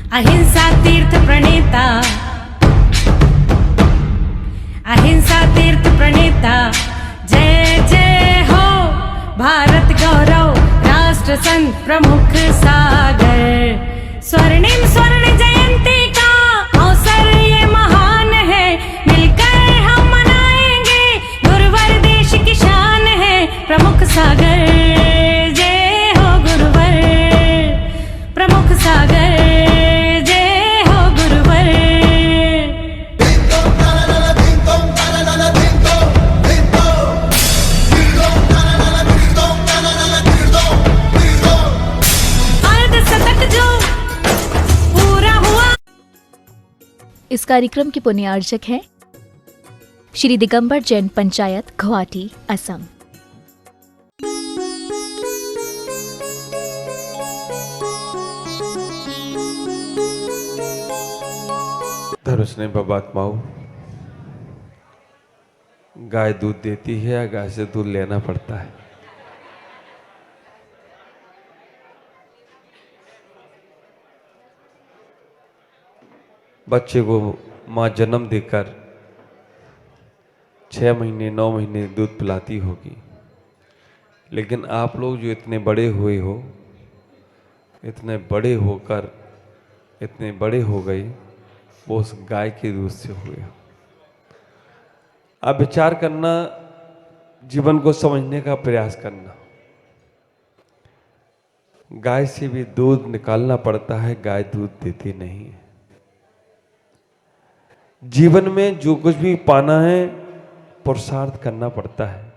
अहिंसा तीर्थ प्रणेता, अहिंसा तीर्थ प्रणेता, जय जय हो भारत गौरव राष्ट्र संत प्रमुख सागर। स्वर्णिम स्वर्ण जयंती का अवसर ये महान है, मिलकर हम मनाएंगे गुरुवर देश की शान है प्रमुख सागर। जय हो गुरुवर प्रमुख सागर, जय हो गुरुवर। अर्धशतक जो पूरा हुआ। इस कार्यक्रम के पुण्यार्चक हैं श्री दिगंबर जैन पंचायत गुवाहाटी, असम। धनुष बबात्माओ, गाय दूध देती है या गाय से दूध लेना पड़ता है? बच्चे को माँ जन्म देकर 6 महीने 9 महीने दूध पिलाती होगी, लेकिन आप लोग जो इतने बड़े हुए हो, इतने बड़े होकर इतने बड़े हो गए, वो उस गाय के दूध से हुए। अब विचार करना, जीवन को समझने का प्रयास करना। गाय से भी दूध निकालना पड़ता है, गाय दूध देती नहीं है। जीवन में जो कुछ भी पाना है पुरुषार्थ करना पड़ता है,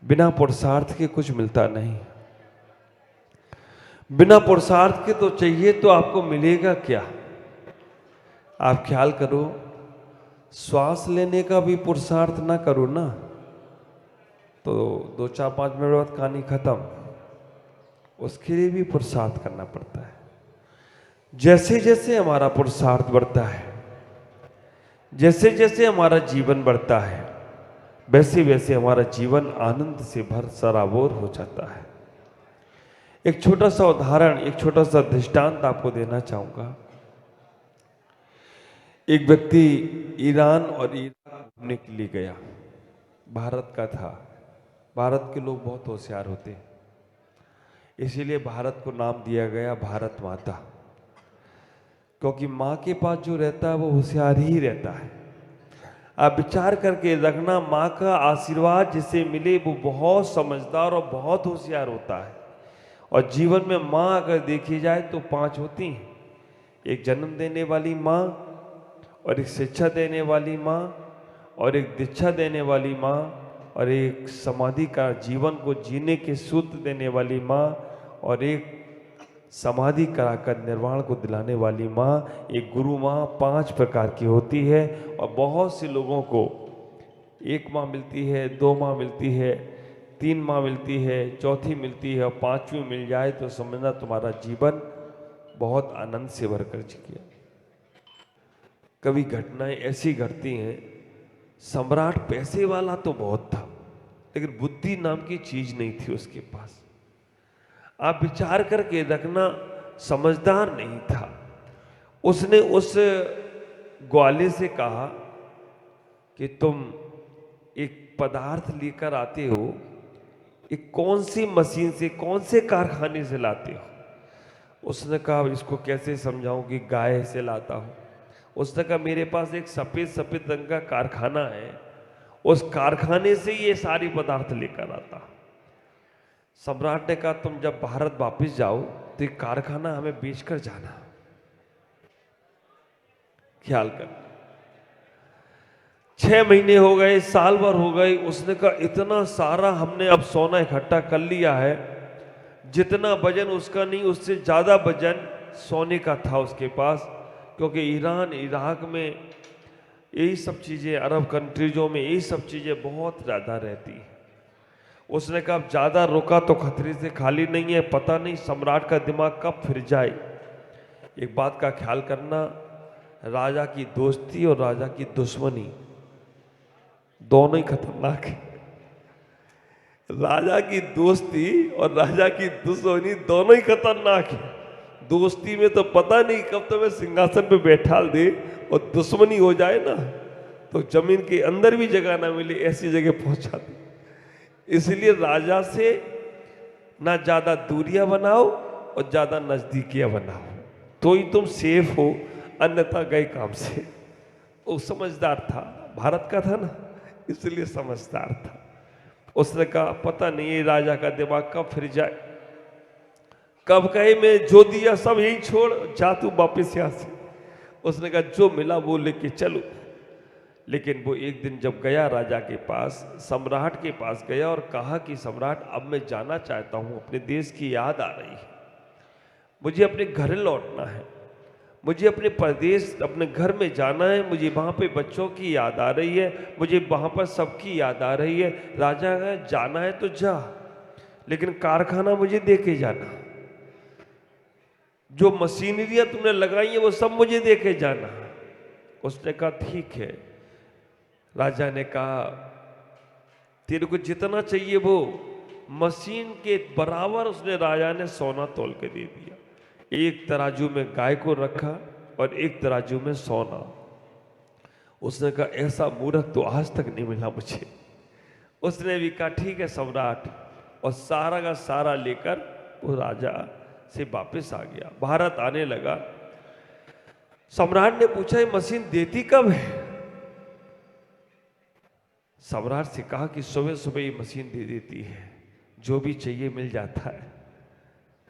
बिना पुरुषार्थ के कुछ मिलता नहीं। बिना पुरुषार्थ के तो चाहिए तो आपको मिलेगा क्या? आप ख्याल करो, श्वास लेने का भी पुरुषार्थ ना करो ना तो 2-4-5 मिनट बाद कहानी खत्म। उसके लिए भी पुरुषार्थ करना पड़ता है। जैसे जैसे हमारा पुरुषार्थ बढ़ता है, जैसे जैसे हमारा जीवन बढ़ता है, वैसे वैसे हमारा जीवन आनंद से भर सराबोर हो जाता है। एक छोटा सा उदाहरण, एक छोटा सा दृष्टांत आपको देना चाहूंगा। एक व्यक्ति ईरान और इराक घूमने के लिए गया, भारत का था। भारत के लोग बहुत होशियार होते हैं, इसीलिए भारत को नाम दिया गया भारत माता, क्योंकि माँ के पास जो रहता है वो होशियार ही रहता है। आप विचार करके रखना, माँ का आशीर्वाद जिसे मिले वो बहुत समझदार और बहुत होशियार होता है। और जीवन में माँ अगर देखी जाए तो 5 होती हैं, एक जन्म देने वाली माँ, और एक शिक्षा देने वाली माँ, और एक दीक्षा देने वाली माँ, और एक समाधि का जीवन को जीने के सूत्र देने वाली माँ, और एक समाधि कराकर निर्वाण को दिलाने वाली माँ, एक गुरु माँ। 5 प्रकार की होती है। और बहुत से लोगों को 1 माँ मिलती है, 2 माँ मिलती है, 3 माँ मिलती है, 4थी मिलती है, और 5वीं मिल जाए तो समझना तुम्हारा जीवन बहुत आनंद से भरकर गया। कभी घटनाएं ऐसी घटती हैं, सम्राट पैसे वाला तो बहुत था, लेकिन बुद्धि नाम की चीज नहीं थी उसके पास। आप विचार करके रखना, समझदार नहीं था। उसने उस ग्वाले से कहा कि तुम एक पदार्थ लेकर आते हो, एक कौन सी मशीन से, कौन से कारखाने से लाते हो? उसने कहा इसको कैसे समझाऊं कि गाय से लाता हूं। उसने कहा मेरे पास एक सफेद सफेद रंग का कारखाना है, उस कारखाने से ये सारी पदार्थ लेकर आता। सम्राट ने कहा तुम जब भारत वापस जाओ तो ये कारखाना हमें बेचकर जाना। ख्याल कर, 6 महीने हो गए, साल भर हो गए। उसने कहा इतना सारा हमने अब सोना इकट्ठा कर लिया है, जितना वजन उसका नहीं उससे ज्यादा वजन सोने का था उसके पास, क्योंकि ईरान इराक में यही सब चीज़ें, अरब कंट्रीजों में यही सब चीज़ें बहुत ज़्यादा रहती हैं। उसने कहा ज़्यादा रुका तो खतरे से खाली नहीं है, पता नहीं सम्राट का दिमाग कब फिर जाए। एक बात का ख्याल करना, राजा की दोस्ती और राजा की दुश्मनी दोनों ही खतरनाक है। राजा की दोस्ती और राजा की दुश्मनी दोनों ही खतरनाक है। दोस्ती में तो पता नहीं कब तुम्हें सिंहासन पे बैठा दे और दुश्मनी हो जाए ना तो जमीन के अंदर भी जगह ना मिले, ऐसी जगह पहुंचा दे। इसलिए राजा से ना ज्यादा दूरियां बनाओ और ज्यादा नजदीकियां बनाओ, तो ही तुम सेफ हो, अन्यथा गए काम से। वो समझदार था, भारत का था ना, इसलिए समझदार था। उसने कहा पता नहीं ये राजा का दिमाग कब फिर जाए, कब कहे मैं जो दिया सब यही छोड़ जा तू वापिस यहां से। उसने कहा जो मिला वो लेके चलो। लेकिन वो एक दिन जब गया राजा के पास, सम्राट के पास गया और कहा कि सम्राट अब मैं जाना चाहता हूं, अपने देश की याद आ रही है, मुझे अपने घर लौटना है, मुझे अपने प्रदेश अपने घर में जाना है, मुझे वहाँ पे बच्चों की याद आ रही है, मुझे वहाँ पर सबकी याद आ रही है। राजा कहा जाना है तो जा, लेकिन कारखाना मुझे दे के जाना, जो मशीनरियाँ तुमने लगाई है वो सब मुझे दे के जाना। उसने कहा ठीक है। राजा ने कहा तेरे को जितना चाहिए वो, मशीन के बराबर उसने राजा ने सोना तोल के दे दिया। एक तराजू में गाय को रखा और एक तराजू में सोना। उसने कहा ऐसा मूर्ख तो आज तक नहीं मिला मुझे। उसने भी कहा ठीक है सम्राट, और सारा का सारा लेकर वो राजा से वापस आ गया, भारत आने लगा। सम्राट ने पूछा ये मशीन देती कब है? सम्राट से कहा कि सुबह सुबह ये मशीन दे देती है, जो भी चाहिए मिल जाता है।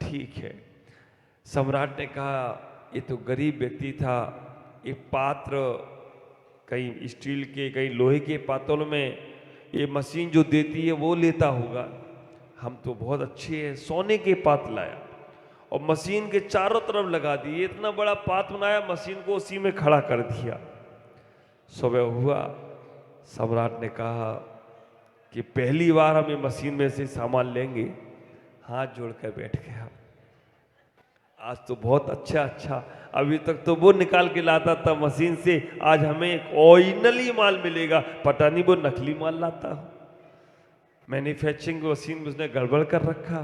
ठीक है। सम्राट ने कहा ये तो गरीब व्यक्ति था, ये पात्र कहीं स्टील के कहीं लोहे के पात्रों में ये मशीन जो देती है वो लेता होगा, हम तो बहुत अच्छे हैं। सोने के पात्र लाया और मशीन के चारों तरफ लगा दिए, इतना बड़ा पात्र बनाया, मशीन को उसी में खड़ा कर दिया। सुबह हुआ, सम्राट ने कहा कि पहली बार हम ये मशीन में से सामान लेंगे। हाथ जोड़कर बैठ गया, आज तो बहुत अच्छा, अभी तक तो वो निकाल के लाता था मशीन से, आज हमें एक ओरिजिनली माल मिलेगा, पता नहीं वो नकली माल लाता हो, मैन्युफैक्चरिंग मशीन में उसने गड़बड़ कर रखा।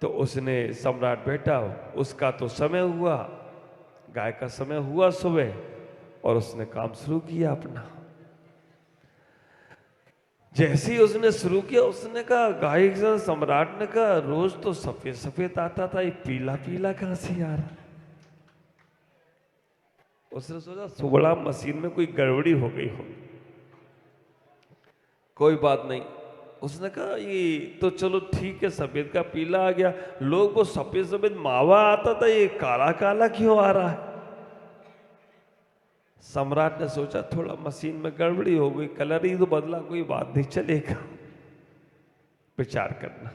तो उसने सम्राट बैठा, उसका तो समय हुआ, गाय का समय हुआ सुबह, और उसने काम शुरू किया अपना। जैसे ही उसने शुरू किया, उसने कहा गाय के सम्राट ने कहा रोज तो सफेद सफेद आता था, ये पीला पीला कहां से आ रहा? उसने सोचा सुबह मशीन में कोई गड़बड़ी हो गई हो, कोई बात नहीं। उसने कहा ये तो चलो ठीक है, सफेद का पीला आ गया, लोग वो सफेद सफेद मावा आता था, ये काला काला क्यों आ रहा है? सम्राट ने सोचा थोड़ा मशीन में गड़बड़ी हो गई, कलर ही तो बदला, कोई बात नहीं, चलेगा, विचार करना।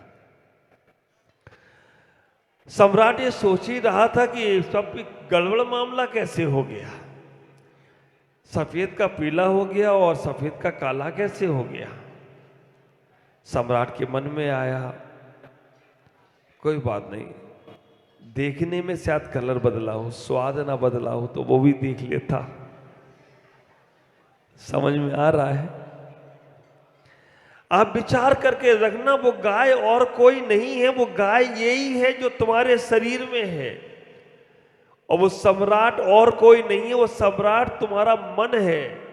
सम्राट ये सोच ही रहा था कि सब गड़बड़ मामला कैसे हो गया, सफेद का पीला हो गया और सफेद का काला कैसे हो गया। सम्राट के मन में आया कोई बात नहीं, देखने में शायद कलर बदला हो, स्वाद ना बदला हो तो वो भी देख लेता। समझ में आ रहा है? आप विचार करके रखना, वो गाय और कोई नहीं है, वो गाय यही है जो तुम्हारे शरीर में है, और वो सम्राट और कोई नहीं है, वो सम्राट तुम्हारा मन है।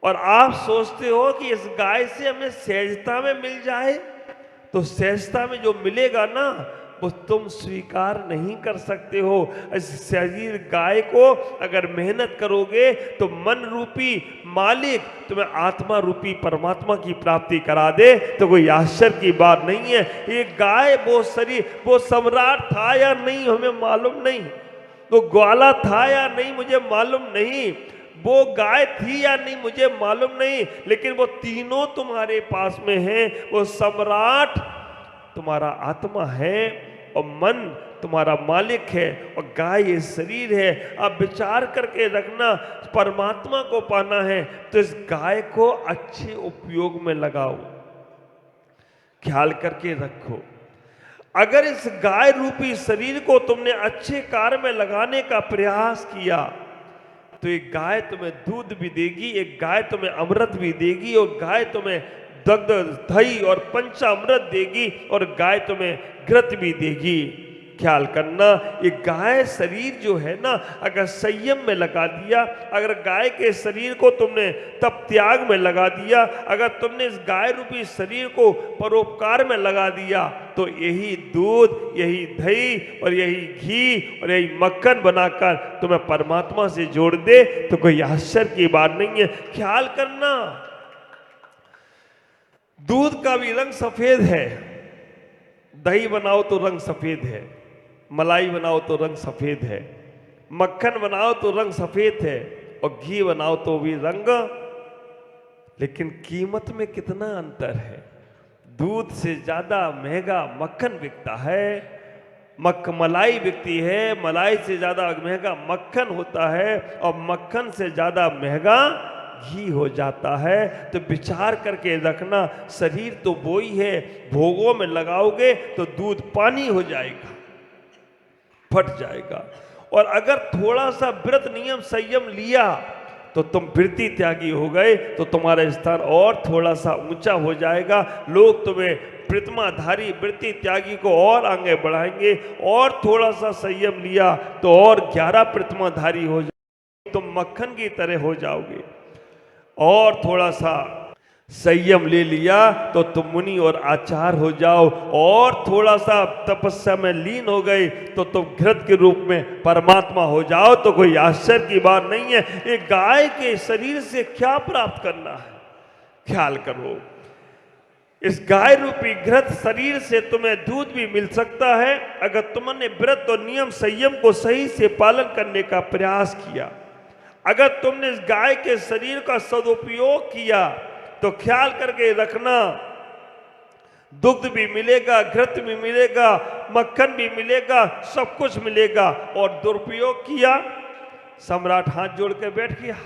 और आप सोचते हो कि इस गाय से हमें सहजता में मिल जाए, तो सहजता में जो मिलेगा ना वो तुम स्वीकार नहीं कर सकते हो। इस शरीर गाय को अगर मेहनत करोगे तो मन रूपी मालिक तुम्हें आत्मा रूपी परमात्मा की प्राप्ति करा दे, तो कोई आश्चर्य की बात नहीं है। ये गाय वो शरीर वो सम्राट था या नहीं हमें मालूम नहीं, वो ग्वाला था या नहीं मुझे मालूम नहीं, वो गाय थी या नहीं मुझे मालूम नहीं, लेकिन वो तीनों तुम्हारे पास में हैं। वो सम्राट तुम्हारा आत्मा है और मन तुम्हारा मालिक है और गाय ये शरीर है। अब विचार करके रखना, परमात्मा को पाना है तो इस गाय को अच्छे उपयोग में लगाओ, ख्याल करके रखो। अगर इस गाय रूपी शरीर को तुमने अच्छे कार्य में लगाने का प्रयास किया तो एक गाय तुम्हें दूध भी देगी, एक गाय तुम्हें अमृत भी देगी, और गाय तुम्हें दग्ध दही और पंचामृत देगी, और गाय तुम्हें घृत भी देगी। ख्याल करना, ये गाय शरीर जो है ना, अगर संयम में लगा दिया, अगर गाय के शरीर को तुमने तप त्याग में लगा दिया, अगर तुमने इस गाय रूपी शरीर को परोपकार में लगा दिया, तो यही दूध, यही दही और यही घी और यही मक्खन बनाकर तुम्हें परमात्मा से जोड़ दे, तो कोई आश्चर्य की बात नहीं है। ख्याल करना, दूध का भी रंग सफेद है, दही बनाओ तो रंग सफेद है, मलाई बनाओ तो रंग सफेद है, मक्खन बनाओ तो रंग सफेद है, और घी बनाओ तो भी रंग, लेकिन कीमत में कितना अंतर है। दूध से ज्यादा महंगा मक्खन बिकता है, मलाई बिकती है, मलाई से ज्यादा महंगा मक्खन होता है, और मक्खन से ज्यादा महंगा घी हो जाता है। तो विचार करके रखना, शरीर तो वही है, भोगों में लगाओगे तो दूध पानी हो जाएगा, फट जाएगा। और अगर थोड़ा सा व्रत नियम संयम लिया तो तुम वृत्ति त्यागी हो गए, तो तुम्हारा स्थान और थोड़ा सा ऊंचा हो जाएगा। लोग तुम्हें प्रतिमाधारी वृत्ति त्यागी को और आगे बढ़ाएंगे। और थोड़ा सा संयम लिया तो और 11 प्रतिमाधारी हो जाओगे, तुम मक्खन की तरह हो जाओगे। और थोड़ा सा संयम ले लिया तो तुम मुनि और आचार हो जाओ। और थोड़ा सा तपस्या में लीन हो गए तो तुम घृत के रूप में परमात्मा हो जाओ, तो कोई आश्चर्य की बात नहीं है। एक गाय के शरीर से क्या प्राप्त करना है, ख्याल करो। इस गाय रूपी घृत शरीर से तुम्हें दूध भी मिल सकता है, अगर तुमने व्रत और नियम संयम को सही से पालन करने का प्रयास किया। अगर तुमने इस गाय के शरीर का सदुपयोग किया तो ख्याल करके रखना, दुग्ध भी मिलेगा, घृत भी मिलेगा, मक्खन भी मिलेगा, सब कुछ मिलेगा। और दुरुपयोग किया, सम्राट हाथ जोड़ के बैठ गया,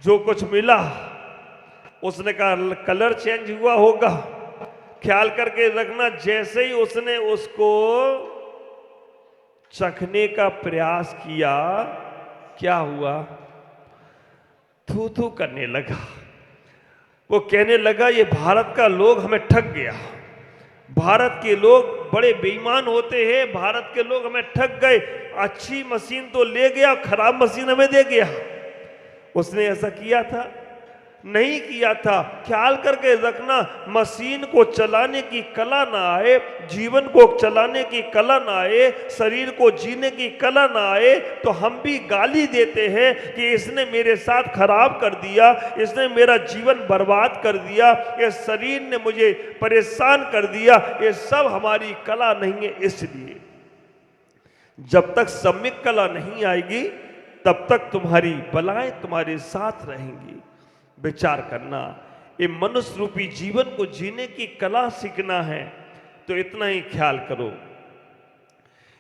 जो कुछ मिला उसने कहा कलर चेंज हुआ होगा। ख्याल करके रखना, जैसे ही उसने उसको चखने का प्रयास किया, क्या हुआ, थू थू करने लगा। वो कहने लगा ये भारत का लोग हमें ठग गया, भारत के लोग बड़े बेईमान होते हैं, भारत के लोग हमें ठग गए, अच्छी मशीन तो ले गया, खराब मशीन हमें दे गया। उसने ऐसा किया था? नहीं किया था। ख्याल करके रखना, मशीन को चलाने की कला ना आए, जीवन को चलाने की कला ना आए, शरीर को जीने की कला ना आए, तो हम भी गाली देते हैं कि इसने मेरे साथ खराब कर दिया, इसने मेरा जीवन बर्बाद कर दिया, ये शरीर ने मुझे परेशान कर दिया। ये सब हमारी कला नहीं है। इसलिए जब तक सम्यक कला नहीं आएगी तब तक तुम्हारी बलाएं तुम्हारे साथ रहेंगी। विचार करना, ये मनुष्य रूपी जीवन को जीने की कला सीखना है, तो इतना ही ख्याल करो,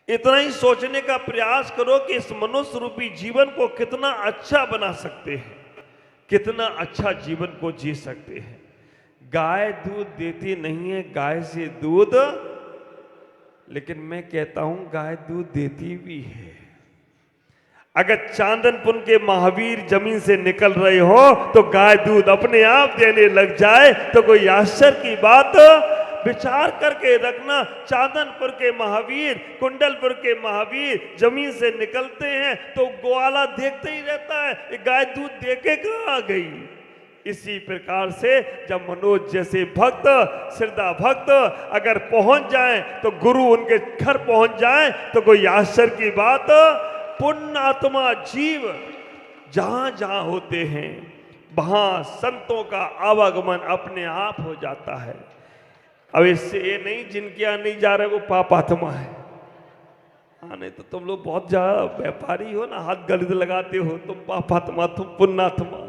इतना ही सोचने का प्रयास करो कि इस मनुष्य रूपी जीवन को कितना अच्छा बना सकते हैं, कितना अच्छा जीवन को जी सकते हैं। गाय दूध देती नहीं है, गाय से दूध, लेकिन मैं कहता हूं गाय दूध देती भी है। अगर चांदनपुर के महावीर जमीन से निकल रहे हो तो गाय दूध अपने आप देने लग जाए तो कोई आश्चर्य की बात। विचार करके रखना, चांदनपुर के महावीर, कुंडलपुर के महावीर जमीन से निकलते हैं तो ग्वाला देखते ही रहता है, ये गाय दूध देके कहाँ गई। इसी प्रकार से जब मनोज जैसे भक्त, श्रद्धा भक्त अगर पहुंच जाएं तो गुरु उनके घर पहुंच जाएं तो कोई आश्चर्य की बात। पुण्यात्मा जीव जहां जहां होते हैं वहां संतों का आवागमन अपने आप हो जाता है। अब इससे ये नहीं जिनके यहाँ नहीं जा रहे वो पापात्मा है। हाँ, नहीं तो तुम लोग बहुत ज्यादा व्यापारी हो ना, हाथ गलत लगाते हो, तुम पापात्मा, तुम पुण्यात्मा।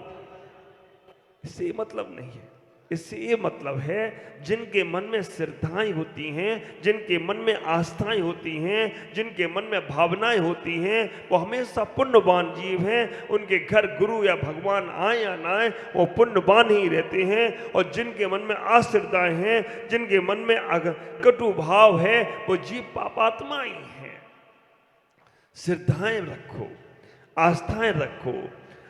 इससे ये मतलब नहीं है। इससे ये मतलब है जिनके मन में श्रद्धाएं होती हैं, जिनके मन में आस्थाएं होती हैं, जिनके मन में भावनाएं होती हैं, वो हमेशा पुण्यवान जीव हैं। उनके घर गुरु या भगवान आए या ना आए वो पुण्यवान ही रहते हैं। और जिनके मन में आश्रद्धाएं हैं, जिनके मन में कटु भाव है, वो जीव पापात्मा ही हैं। श्रद्धाएं रखो, आस्थाएं रखो।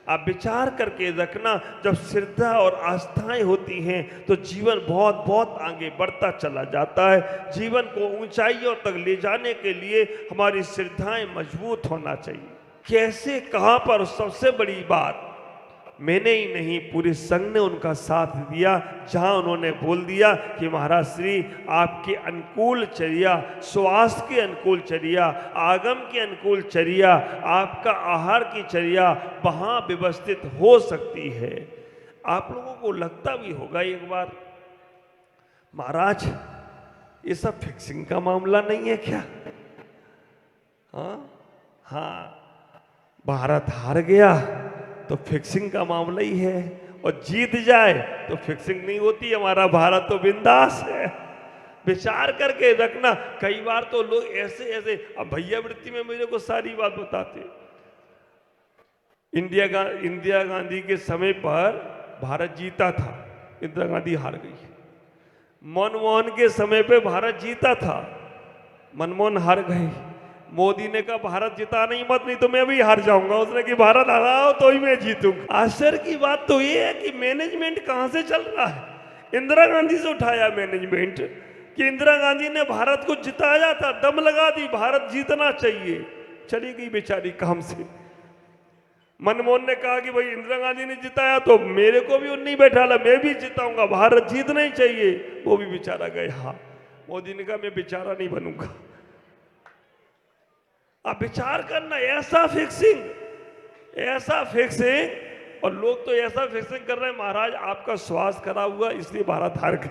आप विचार करके रखना, जब श्रद्धा और आस्थाएं होती हैं तो जीवन बहुत बहुत आगे बढ़ता चला जाता है। जीवन को ऊंचाइयों तक ले जाने के लिए हमारी श्रद्धाएं मजबूत होना चाहिए। कैसे, कहां पर, सबसे बड़ी बात, मैंने ही नहीं पूरे संघ ने उनका साथ दिया, जहां उन्होंने बोल दिया कि महाराज श्री आपके अनुकूल चर्या, स्वास्थ्य के अनुकूल चर्या, आगम के अनुकूल चर्या, आपका आहार की चर्या वहां व्यवस्थित हो सकती है। आप लोगों को लगता भी होगा एक बार, महाराज ये सब फिक्सिंग का मामला नहीं है क्या? हाँ, भारत हार गया तो फिक्सिंग का मामला ही है, और जीत जाए तो फिक्सिंग नहीं होती। हमारा भारत तो बिंदास है। विचार करके रखना। कई बार तो लोग ऐसे ऐसे, अब भैया वृत्ति में मेरे को सारी बात बताते। इंदिरा गांधी के समय पर भारत जीता था, इंदिरा गांधी हार गई। मनमोहन के समय पे भारत जीता था, मनमोहन हार गए। मोदी ने कहा भारत जिता नहीं मत, नहीं तो मैं भी हार जाऊंगा। उसने कि भारत हराओ तो ही मैं जीतूंगा। आश्चर्य की बात तो ये है कि मैनेजमेंट कहां से चल रहा है। इंदिरा गांधी से उठाया मैनेजमेंट कि इंदिरा गांधी ने भारत को जिताया था, दम लगा दी भारत जीतना चाहिए, चली गई बेचारी काम से। मनमोहन ने कहा कि भाई इंदिरा गांधी ने जिताया तो मेरे को भी उन्हीं बैठा ला, मैं भी जिताऊंगा, भारत जीतना ही चाहिए, वो भी बेचारा गया। मोदी ने कहा मैं बेचारा नहीं बनूंगा। आप विचार करना, ऐसा फिक्सिंग, और लोग तो ऐसा फिक्सिंग कर रहे हैं, महाराज आपका स्वास्थ्य खराब हुआ इसलिए भारत हार गए।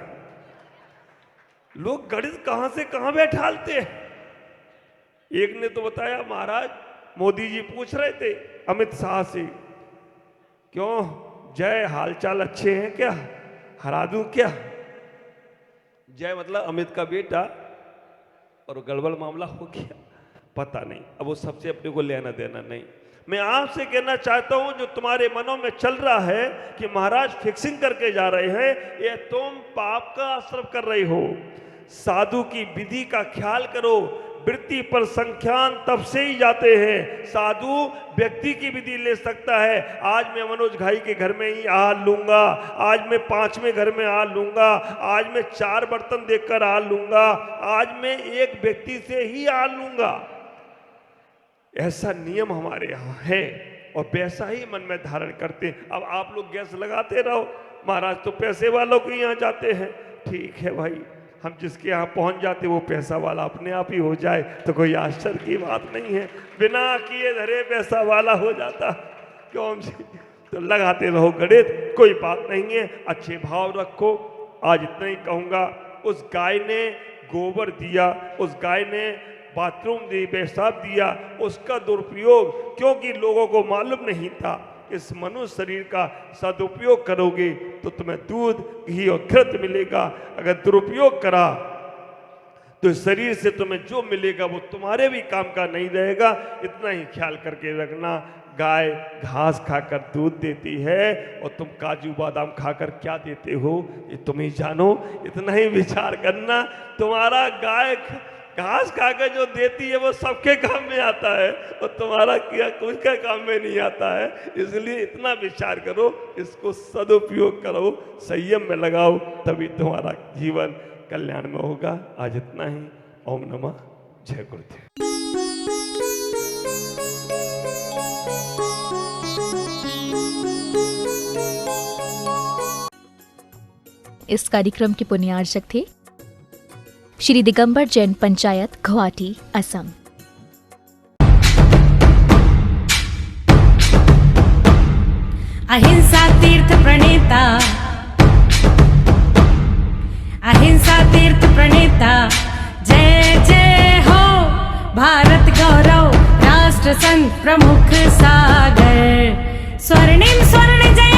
लोग गणित कहां से कहां बैठालते हैं। एक ने तो बताया, महाराज मोदी जी पूछ रहे थे अमित शाह से, क्यों जय हालचाल अच्छे हैं क्या, हरा दूं क्या? जय मतलब अमित का बेटा, और गड़बड़ मामला हो गया, पता नहीं। अब वो सबसे अपने को लेना देना नहीं। मैं आपसे कहना चाहता हूं, जो तुम्हारे मनों में चल रहा है कि महाराज फिक्सिंग करके जा रहे हैं, ये तुम पाप का आश्रय कर रहे हो। साधु की विधि का ख्याल करो। वृत्ति पर संख्यान तब से ही जाते हैं। साधु व्यक्ति की विधि ले सकता है। आज मैं मनोज भाई के घर में ही आहार लूंगा, आज मैं 5वें घर में आहार लूंगा, आज मैं 4 बर्तन देखकर आहार लूंगा, आज मैं एक व्यक्ति से ही आहार लूंगा। ऐसा नियम हमारे यहाँ है और वैसा ही मन में धारण करते हैं। अब आप लोग गैस लगाते रहो, महाराज तो पैसे वालों के यहाँ जाते हैं। ठीक है भाई, हम जिसके यहाँ पहुँच जाते वो पैसा वाला अपने आप ही हो जाए तो कोई आश्चर्य की बात नहीं है। बिना किए धरे पैसा वाला हो जाता, क्यों जी? तो लगाते रहो गणित, कोई बात नहीं है। अच्छे भाव रखो। आज इतना ही कहूँगा। उस गाय ने गोबर दिया, उस गाय ने बाथरूम दी, पेशाब दिया, उसका दुरुपयोग क्योंकि लोगों को मालूम नहीं था। इस मनुष्य शरीर का सदुपयोग करोगे तो तुम्हें दूध, घी और घृत मिलेगा। अगर दुरुपयोग करा तो शरीर से तुम्हें जो मिलेगा वो तुम्हारे भी काम का नहीं रहेगा। इतना ही ख्याल करके रखना। गाय घास खाकर दूध देती है और तुम काजू बादाम खाकर क्या देते हो ये तुम ही जानो। इतना ही विचार करना। तुम्हारा गाय घास खाकर जो देती है वो सबके काम में आता है और तुम्हारा क्या कुछ का काम में नहीं आता है। इसलिए इतना विचार करो, इसको सदुपयोग करो, संयम में लगाओ, तभी तुम्हारा जीवन कल्याण में होगा। आज इतना ही। ओम नमः। जय गुरुदेव। इस कार्यक्रम के पुण्यार्चक थे श्री दिगंबर जैन पंचायत, गुवाहाटी, असम। अहिंसा तीर्थ प्रणेता, अहिंसा तीर्थ प्रणेता, जय जय हो भारत गौरव, राष्ट्र संत प्रमुख सागर, स्वर्णिम स्वर्ण जय